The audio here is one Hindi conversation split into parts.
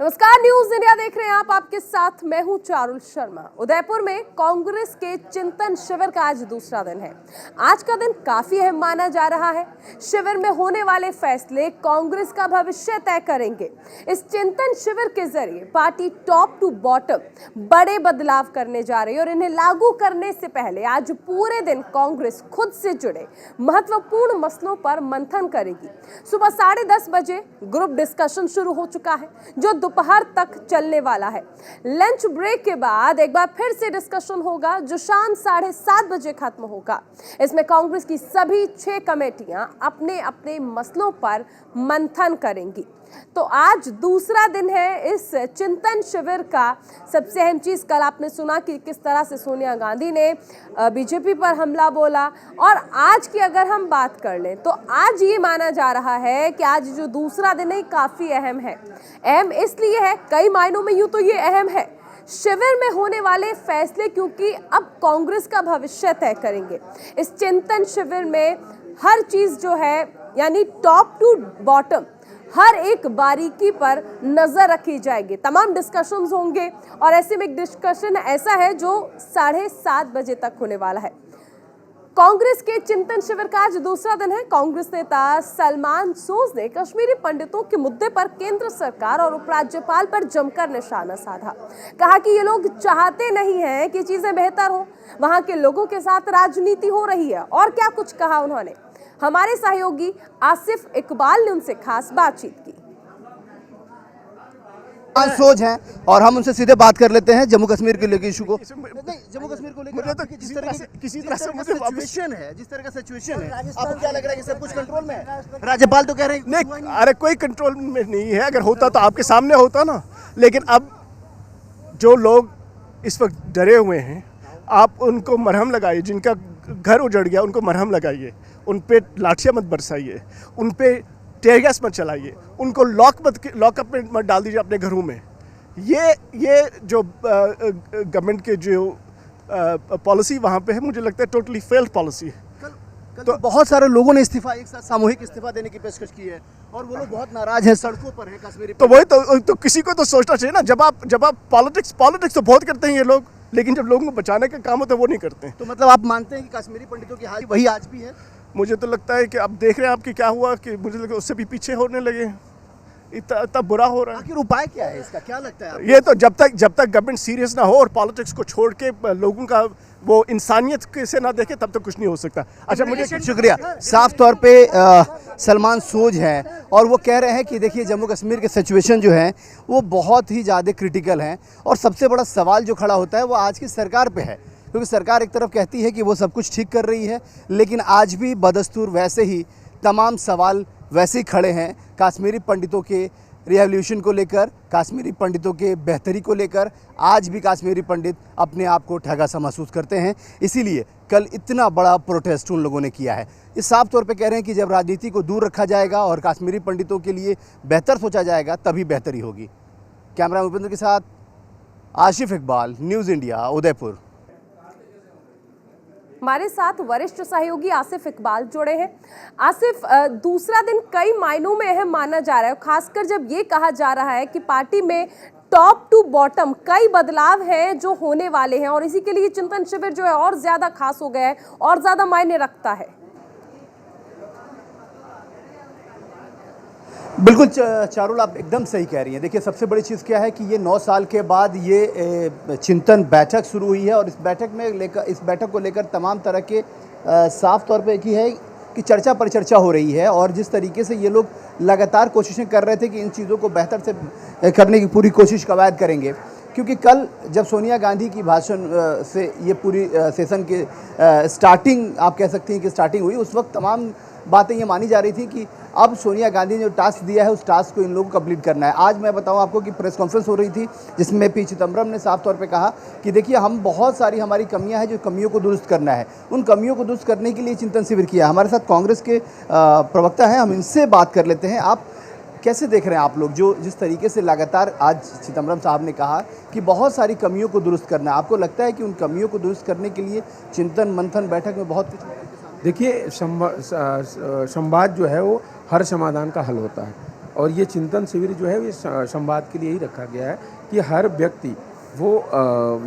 नमस्कार, न्यूज इंडिया देख रहे हैं आप। आपके साथ मैं हूं चारुल शर्मा। उदयपुर में कांग्रेस के चिंतन शिविर का आज दूसरा दिन है। आज का दिन काफी अहम माना जा रहा है। शिविर में होने वाले फैसले कांग्रेस का भविष्य तय करेंगे। इस चिंतन शिविर के जरिए पार्टी टॉप टू बॉटम बड़े बदलाव करने जा रही है और इन्हें लागू करने से पहले आज पूरे दिन कांग्रेस खुद से जुड़े महत्वपूर्ण मसलों पर मंथन करेगी। सुबह 10:30 बजे ग्रुप डिस्कशन शुरू हो चुका है जो दोपहर तक चलने वाला है। लंच ब्रेक के बाद एक बार फिर से डिस्कशन होगा जो शाम 7:30 बजे खत्म होगा। इसमें कांग्रेस की सभी 6 कमेटियां अपने अपने मसलों पर मंथन करेंगी। तो आज दूसरा दिन है इस चिंतन शिविर का। सबसे अहम चीज, कल आपने सुना कि किस तरह से सोनिया गांधी ने बीजेपी पर हमला बोला, और आज की अगर हम बात कर लें तो आज ये माना जा रहा है कि आज जो दूसरा दिन है काफी अहम है। अहम इसलिए है, कई मायनों में यूं तो ये अहम है शिविर में होने वाले फैसले, क्योंकि अब कांग्रेस का भविष्य तय करेंगे। इस चिंतन शिविर में हर चीज जो है, यानी टॉप टू बॉटम हर एक बारीकी पर नजर रखी जाएगी। तमाम डिस्कशंस होंगे और ऐसे में एक डिस्कशन ऐसा है जो 7:30 बजे तक होने वाला है। कांग्रेस के चिंतन शिविर का आज दूसरा दिन है। कांग्रेस नेता सलमान सोज ने कश्मीरी पंडितों के मुद्दे पर केंद्र सरकार और उपराज्यपाल पर जमकर निशाना साधा। कहा कि ये लोग चाहते नहीं हैं कि चीजें बेहतर हो, वहां के लोगों के साथ राजनीति हो रही है। और क्या कुछ कहा उन्होंने, हमारे सहयोगी आसिफ इकबाल ने उनसे खास बातचीत की। सोच हैं और हम उनसे सीधे बात कर लेते हैं जम्मू कश्मीर के लेकर इशू को। नहीं, जम्मू कश्मीर को लेकर मुझे तो किसी तरह से सिचुएशन है, जिस तरह का सिचुएशन है, आपको क्या लग रहा है कि सब कुछ कंट्रोल में है? राज्यपाल तो कह रहे हैं नहीं, अरे कोई कंट्रोल में नहीं है। अगर होता तो आपके सामने होता ना। लेकिन अब जो लोग इस वक्त डरे हुए हैं, आप उनको मरहम लगाइए। जिनका घर उजड़ गया उनको मरहम लगाइए, उन पे लाठियाँ मत बरसाइए, उन पे टेयर गैस मत चलाइए, उनको लॉकअप में मत डाल दीजिए अपने घरों में। ये जो गवर्नमेंट के जो पॉलिसी वहाँ पे है, मुझे लगता है टोटली फेल्ड पॉलिसी है। कल तो बहुत सारे लोगों ने इस्तीफा, एक साथ सामूहिक इस्तीफा देने की पेशकश की है और वो लोग बहुत नाराज हैं, सड़कों पर हैं कश्मीरी। तो वही तो किसी को तो सोचना चाहिए ना। जब आप पॉलिटिक्स तो बहुत करते हैं ये लोग, लेकिन जब लोगों को बचाने का काम होता है वो नहीं करते हैं। तो मतलब आप मानते हैं कि कश्मीरी पंडितों की हाल वही आज भी है? मुझे तो लगता है कि अब देख रहे हैं आपकी क्या हुआ, कि मुझे लगता है उससे भी पीछे होने लगे। इतना बुरा हो रहा है। आखिर उपाय क्या है इसका, क्या लगता है आपको? ये तो जब तक गवर्नमेंट सीरियस ना हो और पॉलिटिक्स को छोड़ के लोगों का वो इंसानियत से ना देखे, तब तक कुछ नहीं हो सकता। अच्छा, मुझे शुक्रिया। साफ तौर पे सलमान सोज हैं और वो कह रहे हैं कि देखिए जम्मू कश्मीर के सिचुएशन जो है वो बहुत ही ज़्यादा क्रिटिकल हैं और सबसे बड़ा सवाल जो खड़ा होता है वो आज की सरकार पे है, क्योंकि सरकार एक तरफ कहती है कि वो सब कुछ ठीक कर रही है, लेकिन आज भी बदस्तूर वैसे ही तमाम सवाल वैसे ही खड़े हैं। कश्मीरी पंडितों के रिवॉल्यूशन को लेकर, कश्मीरी पंडितों के बेहतरी को लेकर आज भी कश्मीरी पंडित अपने आप को ठगा सा महसूस करते हैं। इसीलिए कल इतना बड़ा प्रोटेस्ट उन लोगों ने किया है। ये साफ तौर पे कह रहे हैं कि जब राजनीति को दूर रखा जाएगा और कश्मीरी पंडितों के लिए बेहतर सोचा जाएगा तभी बेहतरी होगी। कैमरा उपेंद्र के साथ आसिफ इकबाल, न्यूज़ इंडिया, उदयपुर। हमारे साथ वरिष्ठ सहयोगी आसिफ इकबाल जुड़े हैं। आसिफ, दूसरा दिन कई मायनों में अहम माना जा रहा है, खासकर जब ये कहा जा रहा है कि पार्टी में टॉप टू बॉटम कई बदलाव हैं जो होने वाले हैं, और इसी के लिए चिंतन शिविर जो है और ज्यादा खास हो गया है और ज्यादा मायने रखता है। बिल्कुल चारुल, आप एकदम सही कह रही हैं। देखिए सबसे बड़ी चीज़ क्या है कि ये 9 साल के बाद ये चिंतन बैठक शुरू हुई है और इस बैठक को लेकर तमाम तरह के साफ तौर पे की है कि चर्चा पर चर्चा हो रही है। और जिस तरीके से ये लोग लगातार कोशिशें कर रहे थे कि इन चीज़ों को बेहतर से करने की पूरी कोशिश कवायद करेंगे, क्योंकि कल जब सोनिया गांधी की भाषण से ये पूरी सेशन के स्टार्टिंग, आप कह सकती हैं कि स्टार्टिंग हुई, उस वक्त तमाम बातें ये मानी जा रही थी कि अब सोनिया गांधी ने जो टास्क दिया है उस टास्क को इन लोगों को कंप्लीट करना है। आज मैं बताऊं आपको कि प्रेस कॉन्फ्रेंस हो रही थी जिसमें पी चिदम्बरम ने साफ तौर पे कहा कि देखिए हम बहुत सारी हमारी कमियां हैं, जो कमियों को दुरुस्त करना है, उन कमियों को दुरुस्त करने के लिए चिंतन शिविर किया। हमारे साथ कांग्रेस के प्रवक्ता हैं, हम इनसे बात कर लेते हैं। आप कैसे देख रहे हैं आप लोग जो जिस तरीके से लगातार आज चिदम्बरम साहब ने कहा कि बहुत सारी कमियों को दुरुस्त करना है, आपको लगता है कि उन कमियों को दुरुस्त करने के लिए चिंतन मंथन बैठक में बहुत कुछ? देखिए, संवाद जो है वो हर समाधान का हल होता है। और ये चिंतन शिविर जो है ये संवाद के लिए ही रखा गया है कि हर व्यक्ति वो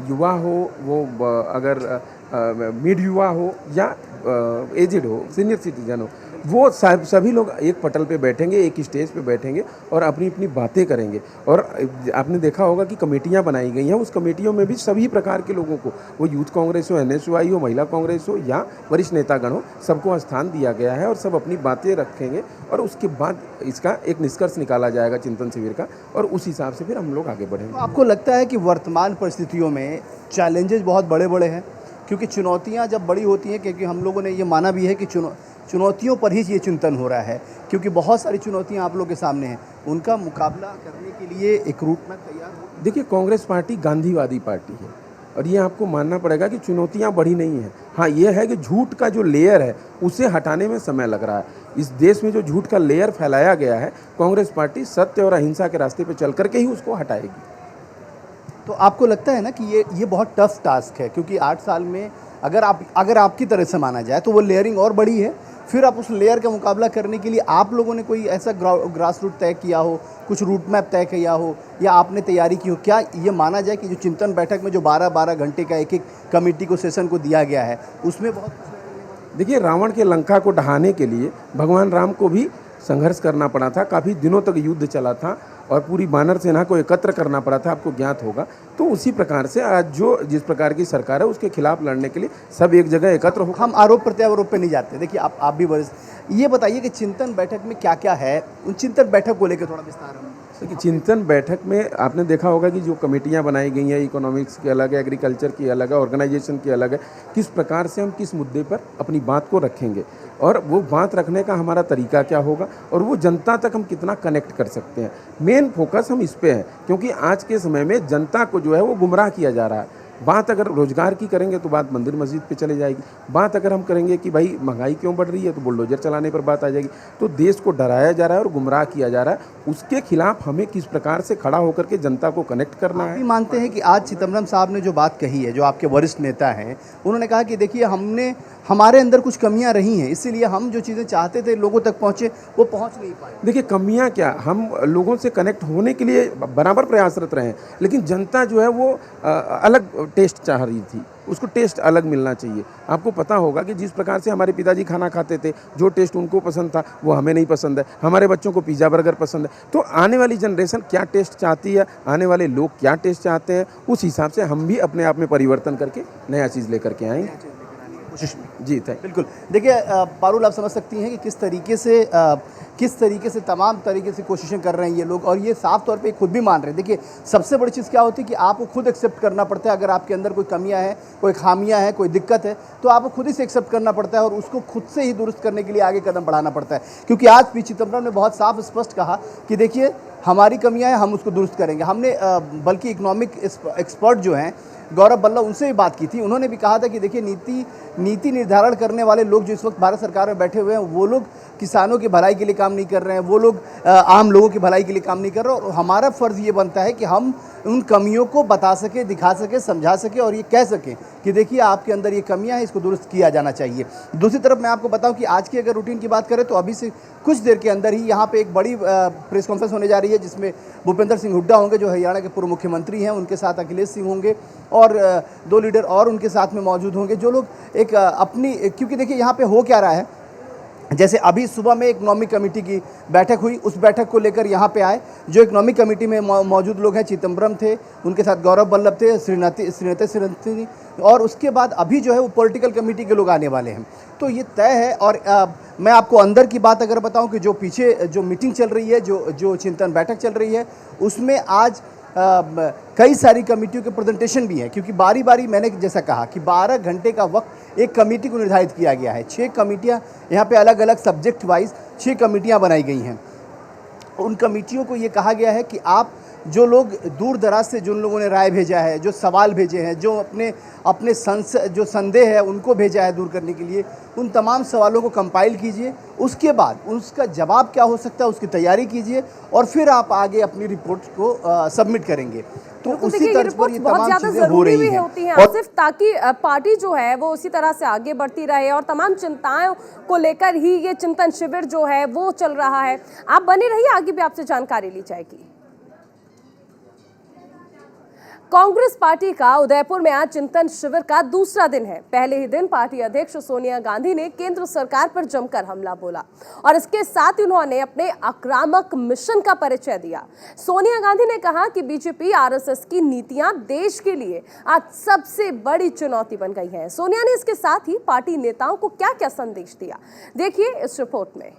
युवा हो, वो अगर मिड युवा हो या एजिड हो, सीनियर सिटीजन हो, वो सभी लोग एक पटल पे बैठेंगे, एक स्टेज पे बैठेंगे और अपनी अपनी बातें करेंगे। और आपने देखा होगा कि कमेटियां बनाई गई हैं, उस कमेटियों में भी सभी प्रकार के लोगों को, वो यूथ कांग्रेस हो, NSY हो, महिला कांग्रेस हो या वरिष्ठ नेतागण हो, सबको स्थान दिया गया है और सब अपनी बातें रखेंगे और उसके बाद इसका एक निष्कर्ष निकाला जाएगा चिंतन शिविर का, और उस हिसाब से फिर हम लोग आगे बढ़ेंगे। तो आपको लगता है कि वर्तमान परिस्थितियों में चैलेंजेस बहुत बड़े बड़े हैं, क्योंकि चुनौतियां जब बड़ी होती हैं, क्योंकि हम लोगों ने ये माना भी है कि चुनौतियों पर ही ये चिंतन हो रहा है, क्योंकि बहुत सारी चुनौतियां आप लोगों के सामने हैं, उनका मुकाबला करने के लिए एक रूट मैप तैयार हो। देखिए, कांग्रेस पार्टी गांधीवादी पार्टी है और ये आपको मानना पड़ेगा कि चुनौतियां बढ़ी नहीं हैं। हाँ, ये है कि झूठ का जो लेयर है उसे हटाने में समय लग रहा है। इस देश में जो झूठ का लेयर फैलाया गया है, कांग्रेस पार्टी सत्य और अहिंसा के रास्ते पर चल करके ही उसको हटाएगी। तो आपको लगता है ना कि ये बहुत टफ टास्क है, क्योंकि 8 साल में अगर आपकी तरह से माना जाए तो वो लेयरिंग और बड़ी है, फिर आप उस लेयर का मुकाबला करने के लिए आप लोगों ने कोई ऐसा ग्रास रूट तय किया हो, कुछ रूट मैप तय किया हो, या आपने तैयारी की हो? क्या ये माना जाए कि जो चिंतन बैठक में जो 12-12 घंटे का एक कमेटी को सेशन को दिया गया है, उसमें बहुत देखिए, रावण के लंका को ढहाने के लिए भगवान राम को भी संघर्ष करना पड़ा था, काफ़ी दिनों तक युद्ध चला था और पूरी वानर सेना को एकत्र करना पड़ा था, आपको ज्ञात होगा। तो उसी प्रकार से आज जिस प्रकार की सरकार है उसके खिलाफ लड़ने के लिए सब एक जगह एकत्र हो। हम आरोप प्रत्यारोप पे नहीं जाते। देखिए, आप भी वरिष्ठ, ये बताइए कि चिंतन बैठक में क्या क्या है, उन चिंतन बैठक को लेकर थोड़ा विस्तार है। देखिए, चिंतन बैठक में आपने देखा होगा कि जो कमेटियां बनाई गई हैं, इकोनॉमिक्स की अलग है, एग्रीकल्चर की अलग है, ऑर्गेनाइजेशन की अलग है, किस प्रकार से हम किस मुद्दे पर अपनी बात को रखेंगे और वो बात रखने का हमारा तरीका क्या होगा और वो जनता तक हम कितना कनेक्ट कर सकते हैं। मेन फोकस हम इस पे है, क्योंकि आज के समय में जनता को जो है वो गुमराह किया जा रहा है। बात अगर रोजगार की करेंगे तो बात मंदिर मस्जिद पे चले जाएगी, बात अगर हम करेंगे कि भाई महंगाई क्यों बढ़ रही है तो बुलडोजर चलाने पर बात आ जाएगी। तो देश को डराया जा रहा है और गुमराह किया जा रहा है, उसके खिलाफ हमें किस प्रकार से खड़ा होकर के जनता को कनेक्ट करना है। आप भी मानते हैं कि आज चिदम्बरम साहब ने जो बात कही है, जो आपके वरिष्ठ नेता हैं, उन्होंने कहा कि देखिए, हमारे अंदर कुछ कमियां रही हैं, इसीलिए हम जो चीज़ें चाहते थे लोगों तक पहुँचे वो पहुँच नहीं पाए। देखिए, कमियां क्या, हम लोगों से कनेक्ट होने के लिए बराबर प्रयासरत रहे हैं, लेकिन जनता जो है वो अलग टेस्ट चाह रही थी, उसको टेस्ट अलग मिलना चाहिए। आपको पता होगा कि जिस प्रकार से हमारे पिताजी खाना खाते थे, जो टेस्ट उनको पसंद था वो हमें नहीं पसंद है, हमारे बच्चों को पिज़्ज़ा बर्गर पसंद है। तो आने वाली जनरेशन क्या टेस्ट चाहती है, आने वाले लोग क्या टेस्ट चाहते हैं, उस हिसाब से हम भी अपने आप में परिवर्तन करके नया चीज़ लेकर के आएंगे। कोशिश में जी, थैंक। बिल्कुल। देखिए पारुल, आप समझ सकती हैं कि किस तरीके से तमाम तरीके से कोशिशें कर रहे हैं ये लोग, और ये साफ तौर पे खुद भी मान रहे हैं। देखिए, सबसे बड़ी चीज़ क्या होती है कि आपको खुद एक्सेप्ट करना पड़ता है। अगर आपके अंदर कोई कमियां हैं, कोई खामियां हैं, कोई दिक्कत है, तो आपको खुद ही से एक्सेप्ट करना पड़ता है और उसको खुद से ही दुरुस्त करने के लिए आगे कदम बढ़ाना पड़ता है। क्योंकि आज पी चिदम्बरम ने बहुत साफ स्पष्ट कहा कि देखिए, हमारी कमियां हैं, हम उसको दुरुस्त करेंगे। हमने बल्कि इकोनॉमिक एक्सपर्ट जो हैं गौरव बल्लभ, उनसे भी बात की थी। उन्होंने भी कहा था कि देखिए, नीति निर्धारण करने वाले लोग जो इस वक्त भारत सरकार में बैठे हुए हैं, वो लोग किसानों की भलाई के लिए काम नहीं कर रहे हैं, वो लोग आम लोगों की भलाई के लिए काम नहीं कर रहे। और हमारा फ़र्ज़ ये बनता है कि हम उन कमियों को बता सकें, दिखा सकें, समझा सकें और ये कह सकें कि देखिए, आपके अंदर ये कमियां हैं, इसको दुरुस्त किया जाना चाहिए। दूसरी तरफ मैं आपको बताऊं कि आज की अगर रूटीन की बात करें तो अभी से कुछ देर के अंदर ही यहाँ पे एक बड़ी प्रेस कॉन्फ्रेंस होने जा रही है, जिसमें भूपेंद्र सिंह हुड्डा होंगे, जो हरियाणा के पूर्व मुख्यमंत्री हैं, उनके साथ अखिलेश सिंह होंगे और 2 लीडर और उनके साथ में मौजूद होंगे, जो लोग एक क्योंकि देखिए, यहाँ पे हो क्या रहा है, जैसे अभी सुबह में इकोनॉमिक कमेटी की बैठक हुई, उस बैठक को लेकर यहाँ पे आए जो इकोनॉमिक कमेटी में मौजूद लोग हैं। चिदम्बरम थे, उनके साथ गौरव बल्लभ थे, श्रीनती, और उसके बाद अभी जो है वो पॉलिटिकल कमेटी के लोग आने वाले हैं। तो ये तय है। और मैं आपको अंदर की बात अगर बताऊं कि जो पीछे जो मीटिंग चल रही है, जो चिंतन बैठक चल रही है, उसमें आज कई सारी कमेटियों के प्रेजेंटेशन भी हैं, क्योंकि बारी बारी मैंने जैसा कहा कि 12 घंटे का वक्त एक कमेटी को निर्धारित किया गया है। 6 कमेटियां यहाँ पे अलग अलग सब्जेक्ट वाइज 6 कमेटियां बनाई गई हैं। उन कमेटियों को ये कहा गया है कि आप जो लोग दूर दराज से, जिन लोगों ने राय भेजा है, जो सवाल भेजे हैं, जो अपने जो संदेह है उनको भेजा है दूर करने के लिए, उन तमाम सवालों को कंपाइल कीजिए, उसके बाद उसका जवाब क्या हो सकता है उसकी तैयारी कीजिए और फिर आप आगे अपनी रिपोर्ट को सबमिट करेंगे। तो उसी तर्ज पर ये बहुत तमाम ज्यादा चीज़ें हो जरूरी रही भी हैं होती हैं और आसिफ, ताकि पार्टी जो है वो उसी तरह से आगे बढ़ती रहे और तमाम चिंताओं को लेकर ही ये चिंतन शिविर जो है वो चल रहा है। आप बने रहिए, आगे भी आपसे जानकारी ली जाएगी। कांग्रेस पार्टी का उदयपुर में आज चिंतन शिविर का दूसरा दिन है। पहले ही दिन पार्टी अध्यक्ष सोनिया गांधी ने केंद्र सरकार पर जमकर हमला बोला और इसके साथ ही उन्होंने अपने आक्रामक मिशन का परिचय दिया। सोनिया गांधी ने कहा कि बीजेपी आरएसएस की नीतियां देश के लिए आज सबसे बड़ी चुनौती बन गई है। सोनिया ने इसके साथ ही पार्टी नेताओं को क्या क्या संदेश दिया, देखिए इस रिपोर्ट में।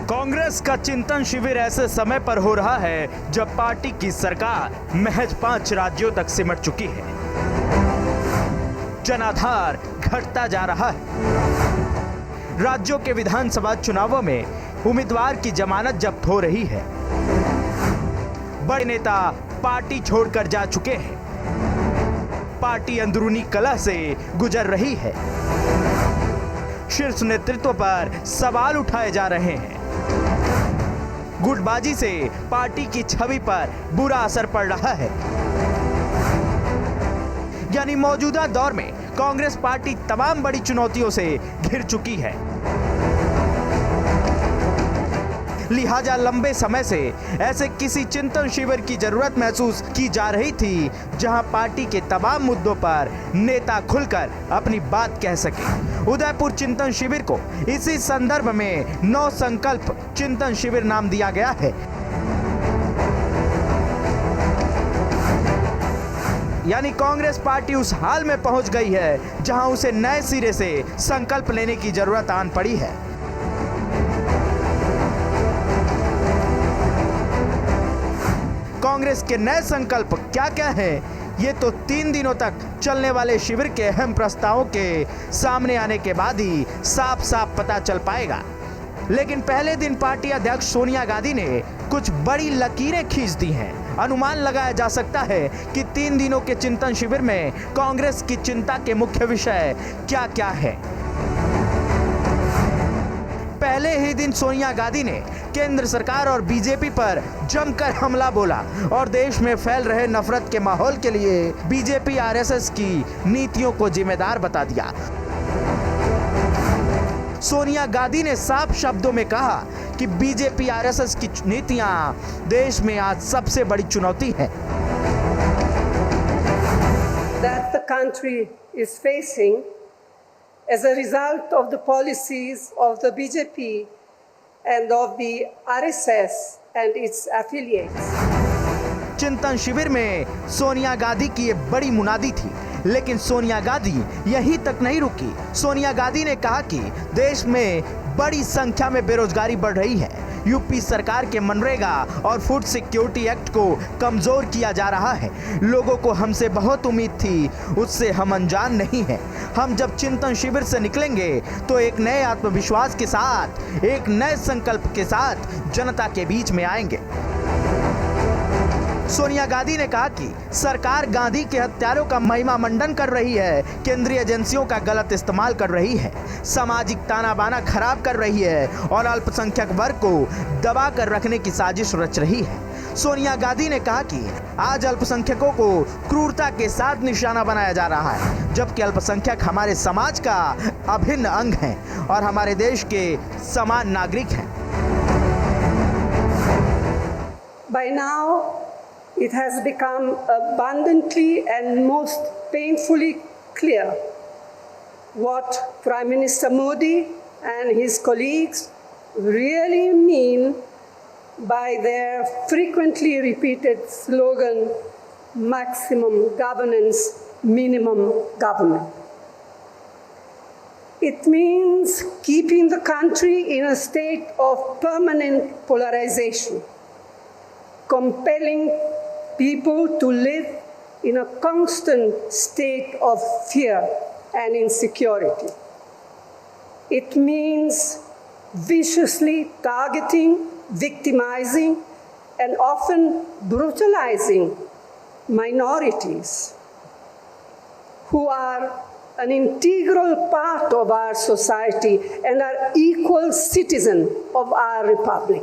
कांग्रेस का चिंतन शिविर ऐसे समय पर हो रहा है जब पार्टी की सरकार महज 5 राज्यों तक सिमट चुकी है। जनाधार घटता जा रहा है। राज्यों के विधानसभा चुनावों में उम्मीदवार की जमानत जब्त हो रही है। बड़े नेता पार्टी छोड़कर जा चुके हैं। पार्टी अंदरूनी कलह से गुजर रही है। शीर्ष नेतृत्व पर सवाल उठाए जा रहे हैं। गुटबाजी से पार्टी की छवि पर बुरा असर पड़ रहा है। यानी मौजूदा दौर में कांग्रेस पार्टी तमाम बड़ी चुनौतियों से घिर चुकी है। लिहाजा लंबे समय से ऐसे किसी चिंतन शिविर की जरूरत महसूस की जा रही थी जहां पार्टी के तमाम मुद्दों पर नेता खुलकर अपनी बात कह सके। उदयपुर चिंतन शिविर को इसी संदर्भ में 9 संकल्प चिंतन शिविर नाम दिया गया है। यानी कांग्रेस पार्टी उस हाल में पहुंच गई है जहां उसे नए सिरे से संकल्प लेने की जरूरत आन पड़ी है। कांग्रेस के नए संकल्प क्या क्या हैं, ये तो 3 दिनों तक चलने वाले शिविर के अहम प्रस्तावों के सामने आने के बाद ही साफ साफ पता चल पाएगा। लेकिन पहले दिन पार्टी अध्यक्ष सोनिया गांधी ने कुछ बड़ी लकीरें खींच दी हैं। अनुमान लगाया जा सकता है कि 3 दिनों के चिंतन शिविर में कांग्रेस की चिंता के मुख्य विषय क्या क्या है। पहले ही दिन सोनिया गांधी ने केंद्र सरकार और बीजेपी पर जमकर हमला बोला और देश में फैल रहे नफरत के माहौल के लिए बीजेपी आरएसएस की नीतियों को जिम्मेदार बता दिया। सोनिया गांधी ने साफ शब्दों में कहा कि बीजेपी आरएसएस की नीतियां देश में आज सबसे बड़ी चुनौती है। That the country is facing as a result of the policies of the BJP and of the RSS and its affiliates. चिंतन शिविर में सोनिया गांधी की ये बड़ी मुनादी थी, लेकिन सोनिया गांधी यहीं तक नहीं रुकी। सोनिया गांधी ने कहा कि देश में बड़ी संख्या में बेरोजगारी बढ़ रही है। यूपी सरकार के मनरेगा और फूड सिक्योरिटी एक्ट को कमजोर किया जा रहा है। लोगों को हमसे बहुत उम्मीद थी, उससे हम अनजान नहीं हैं। हम जब चिंतन शिविर से निकलेंगे तो एक नए आत्मविश्वास के साथ, एक नए संकल्प के साथ जनता के बीच में आएंगे। सोनिया गांधी ने कहा कि सरकार गांधी के हत्यारों का महिमा मंडन कर रही है, केंद्रीय एजेंसियों का गलत इस्तेमाल कर रही है, सामाजिक ताना बाना खराब कर रही है और अल्पसंख्यक वर्ग को दबा कर रखने की साजिश रच रही है। सोनिया गांधी ने कहा कि आज अल्पसंख्यकों को क्रूरता के साथ निशाना बनाया जा रहा है, जबकि अल्पसंख्यक हमारे समाज का अभिन्न अंग हैं और हमारे देश के समान नागरिक हैं। By now, it has become abundantly and most painfully clear what Prime Minister Modi and his colleagues really mean by their frequently repeated slogan, maximum governance, minimum government. It means keeping the country in a state of permanent polarization, compelling people to live in a constant state of fear and insecurity. It means viciously targeting, victimizing, and often brutalizing minorities who are an integral part of our society and are equal citizens of our republic.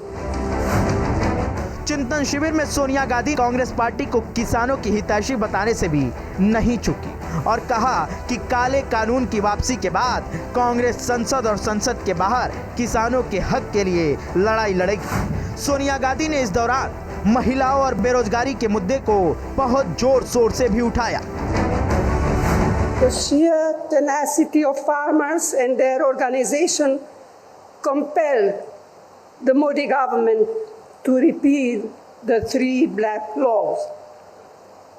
चिंतन शिविर में सोनिया गांधी कांग्रेस पार्टी को किसानों की हितैषी बताने से भी नहीं चूकी और कहा कि काले कानून की वापसी के बाद कांग्रेस संसद और संसद के बाहर किसानों के हक के लिए लड़ाई लड़ेगी। सोनिया गांधी ने इस दौरान महिलाओं और बेरोजगारी के मुद्दे को बहुत जोर शोर से भी उठाया। The sheer tenacity of farmers and their organization compelled the Modi government to repeal the 3 black laws.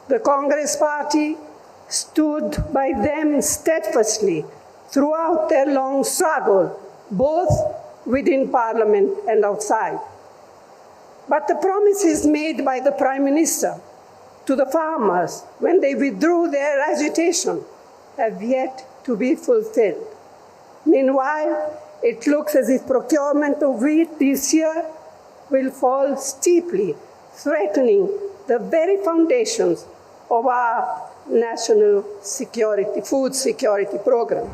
The Congress Party stood by them steadfastly throughout their long struggle, both within Parliament and outside. But the promises made by the Prime Minister to the farmers when they withdrew their agitation have yet to be fulfilled. Meanwhile, it looks as if procurement of wheat this year will fall steeply, threatening the very foundations of our national security, food security program.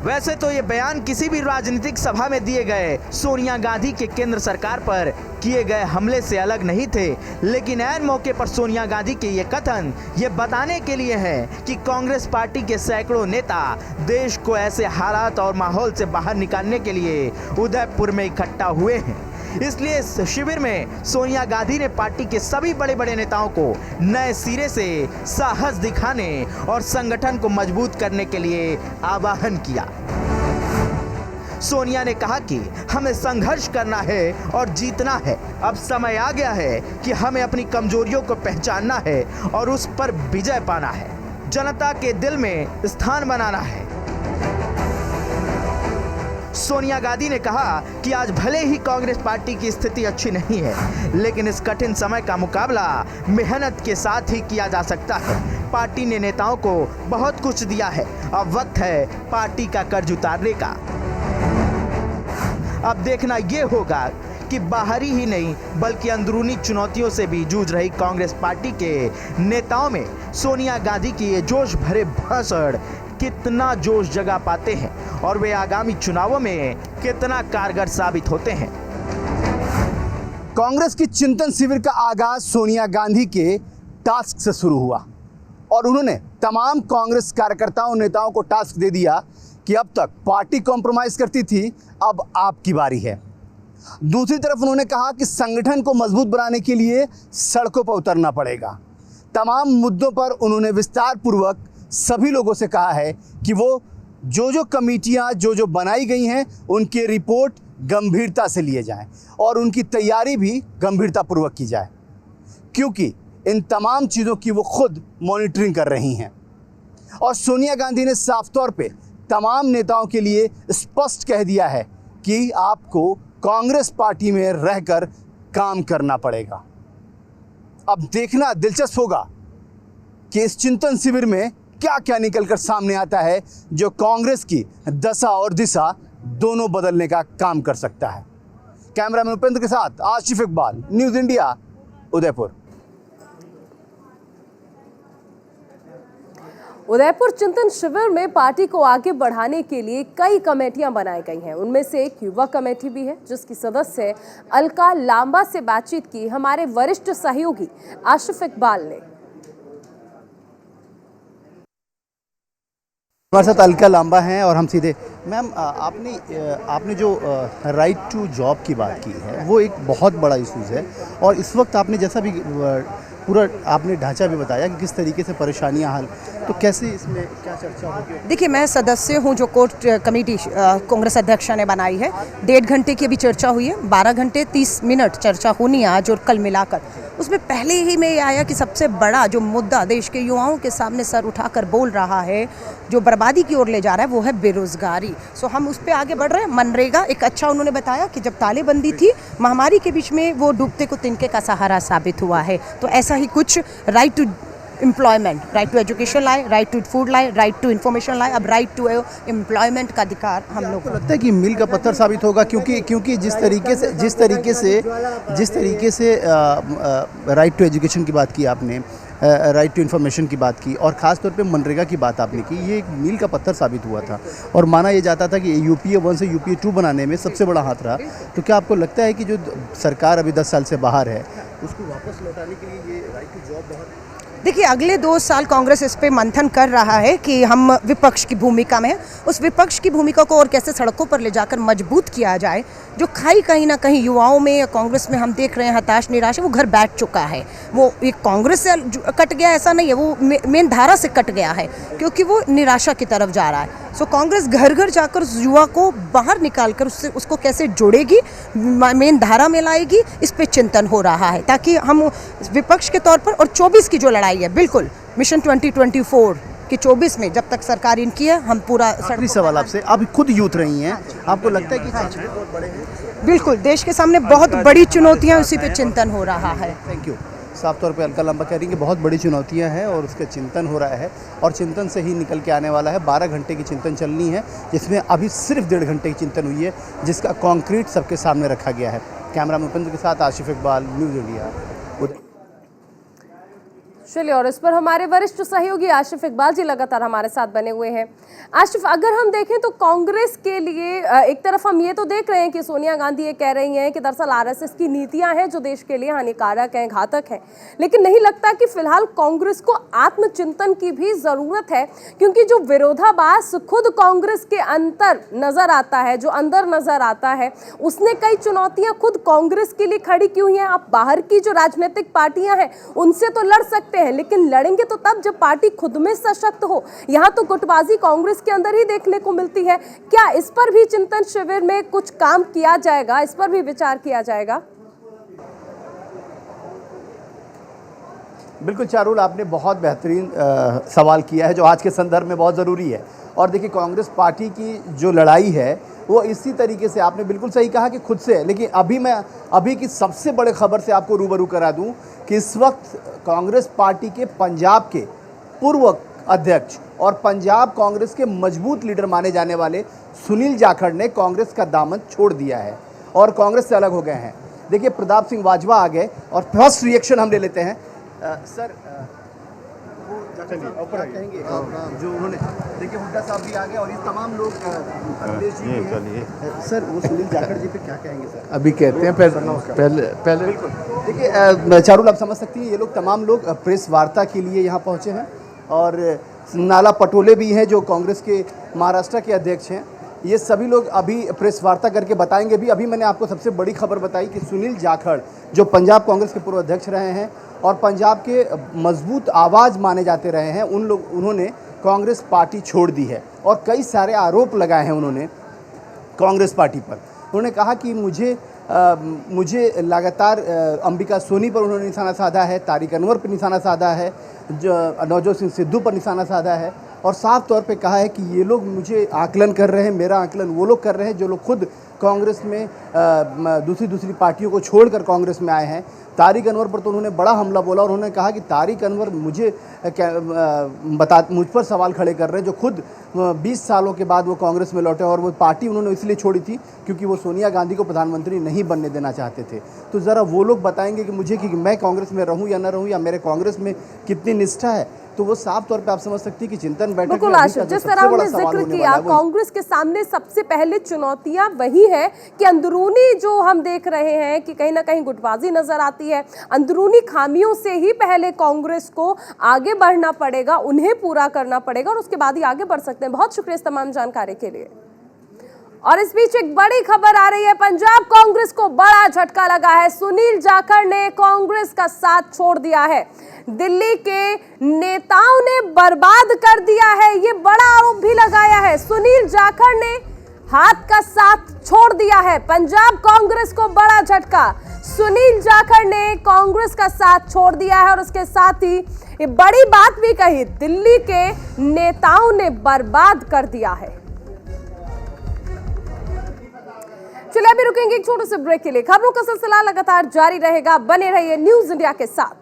वैसे तो ये बयान किसी भी राजनीतिक सभा में दिए गए सोनिया गांधी के केंद्र सरकार पर किए गए हमले से अलग नहीं थे, लेकिन ऐन मौके पर सोनिया गांधी के ये कथन ये बताने के लिए है कि कांग्रेस पार्टी के सैकड़ों नेता देश को ऐसे हालात और माहौल से बाहर निकालने के लिए उदयपुर में इकट्ठा हुए हैं। इसलिए इस शिविर में सोनिया गांधी ने पार्टी के सभी बड़े बड़े नेताओं को नए सिरे से साहस दिखाने और संगठन को मजबूत करने के लिए आह्वान किया। सोनिया ने कहा कि हमें संघर्ष करना है और जीतना है। अब समय आ गया है कि हमें अपनी कमजोरियों को पहचानना है और उस पर विजय पाना है, जनता के दिल में स्थान बनाना है। सोनिया गांधी ने कहा कि आज भले ही कांग्रेस पार्टी की स्थिति अच्छी नहीं है, लेकिन इस कठिन समय का मुकाबला मेहनत के साथ ही किया जा सकता है। पार्टी ने नेताओं को बहुत कुछ दिया है, अब वक्त है पार्टी का कर्ज उतारने का। अब देखना ये होगा कि बाहरी ही नहीं बल्कि अंदरूनी चुनौतियों से भी जूझ रही कांग्रेस पार्टी के नेताओं में सोनिया गांधी की ये जोश भरे भाषण कितना जोश जगा पाते हैं और वे आगामी चुनावों में कितना कारगर साबित होते हैं। कांग्रेस की चिंतन शिविर का आगाज सोनिया गांधी के टास्क से शुरू हुआ और उन्होंने तमाम कांग्रेस कार्यकर्ताओं नेताओं को टास्क दे दिया कि अब तक पार्टी कॉम्प्रोमाइज़ करती थी, अब आपकी बारी है। दूसरी तरफ उन्होंने कहा कि संगठन को मजबूत बनाने के लिए सड़कों पर उतरना पड़ेगा। तमाम मुद्दों पर उन्होंने विस्तार पूर्वक सभी लोगों से कहा है कि वो जो कमेटियां जो बनाई गई हैं उनकी रिपोर्ट गंभीरता से लिए जाएं और उनकी तैयारी भी गंभीरतापूर्वक की जाए, क्योंकि इन तमाम चीज़ों की वो खुद मॉनिटरिंग कर रही हैं। और सोनिया गांधी ने साफ तौर पे तमाम नेताओं के लिए स्पष्ट कह दिया है कि आपको कांग्रेस पार्टी में रहकर काम करना पड़ेगा। अब देखना दिलचस्प होगा कि इस चिंतन शिविर में क्या क्या निकलकर सामने आता है, जो कांग्रेस की दशा और दिशा दोनों बदलने का काम कर सकता है। कैमरामैन उपेंद्र के साथ आशिफ इकबाल, न्यूज़ इंडिया, उदयपुर। उदयपुर चिंतन शिविर में पार्टी को आगे बढ़ाने के लिए कई कमेटियां बनाई गई हैं। उनमें से एक युवा कमेटी भी है, जिसकी सदस्य अलका लांबा से बातचीत की हमारे वरिष्ठ सहयोगी आशिफ इकबाल ने। हमारे साथ अलका लांबा हैं और हम सीधे मैम आपने जो राइट टू जॉब की बात की है वो एक बहुत बड़ा इशूज़ है और इस वक्त आपने जैसा भी पूरा आपने ढांचा भी बताया कि किस तरीके से परेशानियां हल, तो कैसे इसमें क्या चर्चा होगी? देखिए, मैं सदस्य हूं जो कोर कमेटी कांग्रेस अध्यक्षा ने बनाई है। 1.5 घंटे की अभी चर्चा हुई है, 12 घंटे 30 मिनट चर्चा होनी है आज और कल मिलाकर। उसमें पहले ही में ये आया कि सबसे बड़ा जो मुद्दा देश के युवाओं के सामने सर उठाकर बोल रहा है, जो बर्बादी की ओर ले जा रहा है, वो है बेरोजगारी। सो हम उस पर आगे बढ़ रहे हैं। मनरेगा एक अच्छा उन्होंने बताया कि जब तालेबंदी थी, महामारी के बीच में वो डूबते को तिनके का सहारा साबित हुआ है। तो ऐसा ही कुछ right to employment, right to education लाए, राइट टू फूड लाए, राइट टू इन्फॉर्मेशन लाए, अब राइट टू एम्प्लॉयमेंट का अधिकार हम लोग को लगता है कि मील का पत्थर साबित होगा, क्योंकि जिस तरीके से राइट टू एजुकेशन की बात की आपने, राइट टू इन्फॉर्मेशन की बात की, और ख़ास तौर पे मनरेगा की बात आपने की, ये एक मील का पत्थर साबित हुआ था और माना ये जाता था कि यूपीए 1 से यूपीए 2 बनाने में सबसे बड़ा हाथ रहा। तो क्या आपको लगता है कि जो सरकार अभी 10 साल से बाहर है उसको वापस लौटाने के लिए ये राइट टू जॉब बहुत? देखिए, अगले 2 साल कांग्रेस इस पे मंथन कर रहा है कि हम विपक्ष की भूमिका में हैं, उस विपक्ष की भूमिका को और कैसे सड़कों पर ले जाकर मजबूत किया जाए। जो खाई कहीं ना कहीं युवाओं में या कांग्रेस में हम देख रहे हैं हताश निराश है, वो घर बैठ चुका है। वो एक कांग्रेस से कट गया ऐसा नहीं है, वो मेन धारा से कट गया है क्योंकि वो निराशा की तरफ जा रहा है। सो कांग्रेस घर घर जाकर युवा को बाहर निकाल कर उसको कैसे जोड़ेगी, मेन धारा में लाएगी, इस पे चिंतन हो रहा है ताकि हम विपक्ष के तौर पर, और 24 की जो लड़ाई है, बिल्कुल मिशन 2024 कि 24 में जब तक सरकार इनकी है हम पूरा। आखिरी सवाल आपसे, आप खुद यूथ रही हैं, आपको लगता है कि चैलेंज बहुत बड़े हैं? बिल्कुल, देश के सामने बहुत बड़ी चुनौतियां, उसी पे चिंतन हो रहा है। Thank you. साफ तौर पे अलका लांबा कह रही हैं कि बहुत बड़ी चुनौतियां हैं और उसका चिंतन हो रहा है और चिंतन से ही निकल के आने वाला है। 12 घंटे की चिंतन चलनी है, जिसमें अभी सिर्फ 1.5 घंटे की चिंतन हुई है, जिसका कॉन्क्रीट सबके सामने रखा गया है। कैमरा उपेंद्र के साथ आशिफ इकबाल, न्यूज़ इंडिया। चलिए, और इस पर हमारे वरिष्ठ सहयोगी आशिफ इकबाल जी लगातार हमारे साथ बने हुए हैं। आशिफ, अगर हम देखें तो कांग्रेस के लिए एक तरफ हम ये तो देख रहे हैं कि सोनिया गांधी ये कह रही हैं कि दरअसल आरएसएस की नीतियां हैं जो देश के लिए हानिकारक हैं, घातक हैं, लेकिन नहीं लगता कि फिलहाल कांग्रेस को आत्मचिंतन की भी जरूरत है, क्योंकि जो विरोधाभास खुद कांग्रेस के अंदर नजर आता है, जो अंदर नजर आता है, उसने कई चुनौतियां खुद कांग्रेस के लिए खड़ी की हुई हैं। आप बाहर की जो राजनीतिक पार्टियां हैं उनसे तो लड़ सकते हैं, लेकिन लड़ेंगे तो तब जब पार्टी खुद में सशक्त हो। यहां तो गुटबाजी कांग्रेस के अंदर ही देखने को मिलती है। क्या इस पर भी चिंतन शिविर में कुछ काम किया जाएगा, इस पर भी विचार किया जाएगा? बिल्कुल चारुल, आपने बहुत बेहतरीन सवाल किया है जो आज के संदर्भ में बहुत ज़रूरी है। और देखिए, कांग्रेस पार्टी की जो लड़ाई है वो इसी तरीके से, आपने बिल्कुल सही कहा कि खुद से है। लेकिन अभी की सबसे बड़े खबर से आपको रूबरू करा दूं कि इस वक्त कांग्रेस पार्टी के पंजाब के पूर्व अध्यक्ष और पंजाब कांग्रेस के मजबूत लीडर माने जाने वाले सुनील जाखड़ ने कांग्रेस का दामन छोड़ दिया है और कांग्रेस से अलग हो गए हैं। देखिए, प्रताप सिंह बाजवा आ गए और फर्स्ट रिएक्शन हम ले लेते हैं। सर, कहेंगे जो उन्होंने, देखिए हुड्डा साहब भी आ गए और ये तमाम लोग अखिलेश जी हैं। सर, वो सुनील जाखड़ जी पे क्या कहेंगे सर? अभी कहते हैं पहले बिल्कुल। देखिए चारुल, आप समझ सकती हैं, ये लोग तमाम लोग प्रेस वार्ता के लिए यहाँ पहुँचे हैं और नाला पटोले भी हैं जो कांग्रेस के महाराष्ट्र के अध्यक्ष हैं। ये सभी लोग अभी प्रेस वार्ता करके बताएंगे भी। अभी मैंने आपको सबसे बड़ी खबर बताई कि सुनील जाखड़ जो पंजाब कांग्रेस के पूर्व अध्यक्ष रहे हैं और पंजाब के मजबूत आवाज़ माने जाते रहे हैं, उन्होंने कांग्रेस पार्टी छोड़ दी है और कई सारे आरोप लगाए हैं उन्होंने कांग्रेस पार्टी पर। उन्होंने कहा कि मुझे लगातार अंबिका सोनी पर उन्होंने निशाना साधा है, तारिक अनवर पर निशाना साधा है, नवजोत सिंह सिद्धू पर निशाना साधा है और साफ तौर पे कहा है कि ये लोग मुझे आकलन कर रहे हैं, मेरा आकलन वो लोग कर रहे हैं जो लोग खुद कांग्रेस में दूसरी पार्टियों को छोड़कर कांग्रेस में आए हैं। तारिक अनवर पर तो उन्होंने बड़ा हमला बोला और उन्होंने कहा कि तारिक अनवर मुझ पर सवाल खड़े कर रहे हैं जो खुद 20 सालों के बाद वो कांग्रेस में लौटे और वो पार्टी उन्होंने इसलिए छोड़ी थी क्योंकि वो सोनिया गांधी को प्रधानमंत्री नहीं बनने देना चाहते थे। तो ज़रा वो लोग बताएंगे कि मुझे कि मैं कांग्रेस में रहूं या ना रहूं या मेरे कांग्रेस में कितनी निष्ठा है। तो वो साफ तौर पे आप समझ सकती है कि चिंतन बैठक बिल्कुल आशिफ, जिस तरह हमने जिक्र किया, कांग्रेस के सामने सबसे पहले चुनौतियां वही है कि अंदरूनी जो हम देख रहे हैं कि कहीं ना कहीं गुटबाजी नजर आती है। अंदरूनी खामियों से ही पहले कांग्रेस को आगे बढ़ना पड़ेगा, उन्हें पूरा करना पड़ेगा और उसके बाद ही आगे बढ़ सकते हैं। बहुत शुक्रिया इस तमाम जानकारी के लिए। और इस बीच एक बड़ी खबर आ रही है, पंजाब कांग्रेस को बड़ा झटका लगा है। सुनील जाखड़ ने कांग्रेस का साथ छोड़ दिया है, दिल्ली के नेताओं ने बर्बाद कर दिया है, ये बड़ा आरोप भी लगाया है। सुनील जाखड़ ने हाथ का साथ छोड़ दिया है, पंजाब कांग्रेस को बड़ा झटका। सुनील जाखड़ ने कांग्रेस का साथ छोड़ दिया है और उसके साथ ही ये बड़ी बात भी कही, दिल्ली के नेताओं ने बर्बाद कर दिया है। चलिए अभी रुकेंगे एक छोटे से ब्रेक के लिए। खबरों का सिलसिला लगातार जारी रहेगा, बने रहिए न्यूज़ इंडिया के साथ।